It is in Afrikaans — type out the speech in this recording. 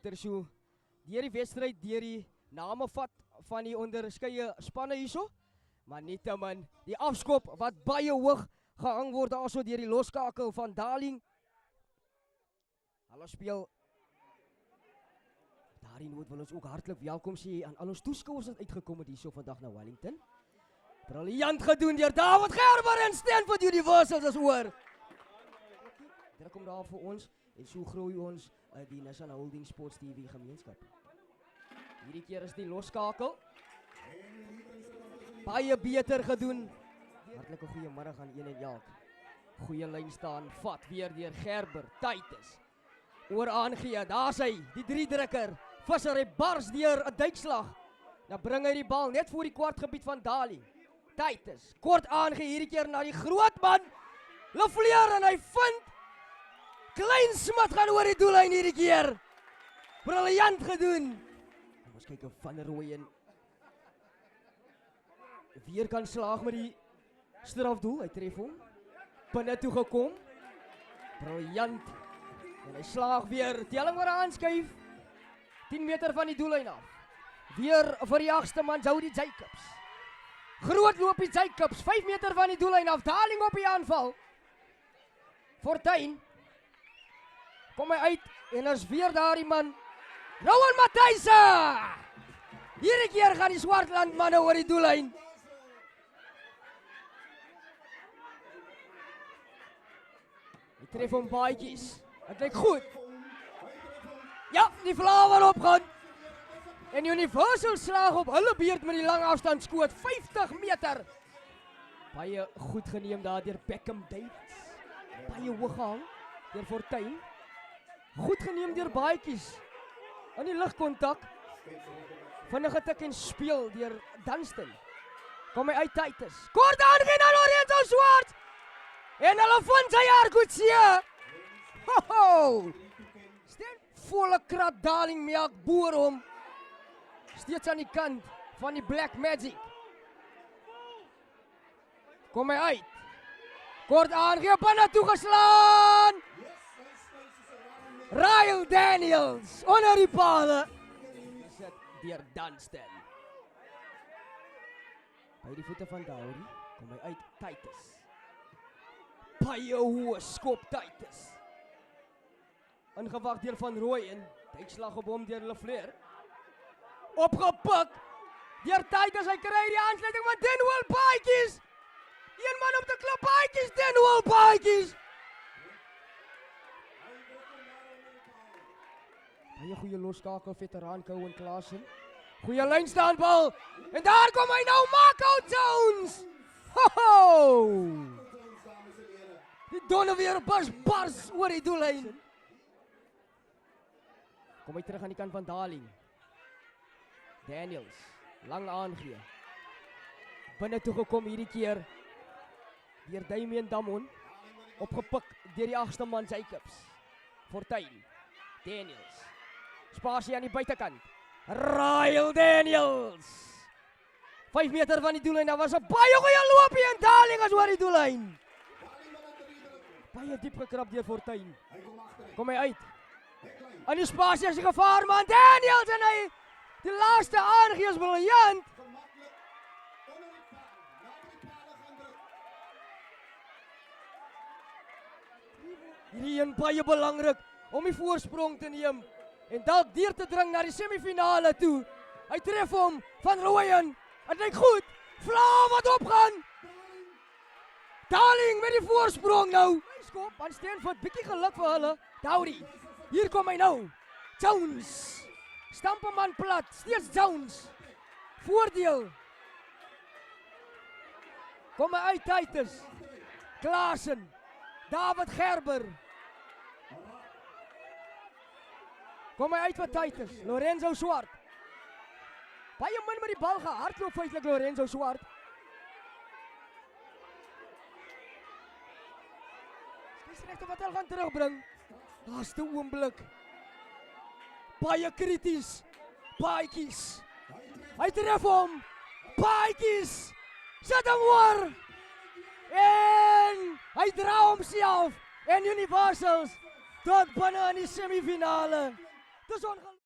Terso, deur die wedstryd, deur die name vat van die onderskeie spanne hierso, maar nietemin die afskop wat baie hoog gehang word daarso deur die loskakel van Darling. Hulle speel. Daarin wil ons ook hartlik welkom sê aan al ons toeskouers wat uitgekom het hierso vandag na Wellington. Briljant gedoen deur David Gerber en Stanford Universals as oor. Dit kom daar vir ons en so groei ons die National Holding Sports TV gemeenskap. Hierdie keer is die loskakel baie beter gedoen. Hartlike goeiemiddag aan een en elk. Goeie lyn staan, vat weer deur Gerber, Titus. Oor aangee, daar's hy, die 3-drukker. Visser, hy bars deur 'n duikslag. Dan bring hy die bal net voor die kwartgebied van Darling. Titus, kort aangee hierdie keer na die groot man. Lefleur en hy vind Klein Smit gaan oor die doellyn hierdie keer. Briljant gedoen. Ons kyk of Van der Rooyen weer kan slaag met die strafdoel. Hy tref hom. Binne toe gekom. Briljant. En hy slaag weer. Telling waar aanskuif. 10 meter van die doellyn af. Weer vir die agste man, Jody Jacobs. Groot loopie Jacobs. 5 meter van die doellyn af. Darling op die aanval. Fortuin. Kom hy uit. En is weer daar die man. Rowan Matthijsse. Hierdie keer gaan die Swartland manne oor die doellyn. Hy tref hom baadjies. Het lyk goed. Ja, die Flower opgaan. En Universal slaag op hulle beurt met die lang afstand skoot. 50 meter. Baie goed geneem daar deur Beckham Davids. Baie hoog gehang deur Fortuin. Goed geneem deur baadjies. In die ligkontak. Vinnige tik en speel deur Dunstan. Kom hy uit Titus. Kort aangee na Lorenzo Swart. En hulle vind sy Argoetsie. Ho! Steen volle krat Darling melk boer hom. Steeds aan die kant van die Black Magic. Kom hy uit. Kort aangee binne toe geslaan. Ryle Daniels onder die pale. Sit deur Dunstan. By die voete van Dowry kom hy uit Titus. Baie hoë skop Titus. Ingewag deur Van Rooyen. Duikslag op hom deur Lefleur. Opgepik deur Titus. Hy kry die aansluiting van Denwell Baadjies. Een man op die klip Baadjies. Denwell Baadjies. Baie goeie loskakel veteraan Cohen Klaasen. Goeie lynstaanbal. En daar kom hy nou, Marco Jones. Ho! Die donne weer bars oor die doellyn. Kom hy terug aan die kant van Darling. Daniels, lang aangee. Binne toe gekom hierdie keer deur Damien Damon. Opgepik deur die agste man Jacobs. Fortuin. Daniels. Spasie aan die buitekant. Ryle Daniels. 5 meter van die doellyn. Daar was 'n baie goeie loopie en Darling is oor die doellyn. Baie diep gekrap deur Fortuin. Kom hy uit. En die spasie is 'n gevaar man. Daniels en hy die laaste aangee is briljant. Hierdie een baie belangrik om die voorsprong te neem en dalk deur te dring na die semifinale toe. Hy tref hom Van Rooyen. Dit lyk goed. Vla wat opgaan. Darling met die voorsprong nou. Skop aan Stanford, bietjie geluk vir hulle. Dowry. Hier kom hy nou. Jones. Stamp hom aan plat. Steeds Jones. Voordeel. Kom hy uit Titus. Klaasen. David Gerber. Kom hy uit vir Titus. Lorenzo Swart. Baie min met die bal gehardloop feitlik Lorenzo Swart. Dis regte wat hy gaan terugbring. Laaste oomblik. Baie krities. Baadjies. Hy tref hom. Baadjies. Sit hom oor. En hy dra homself en Universals tot binne in die semifinale. Dis ongelooflik.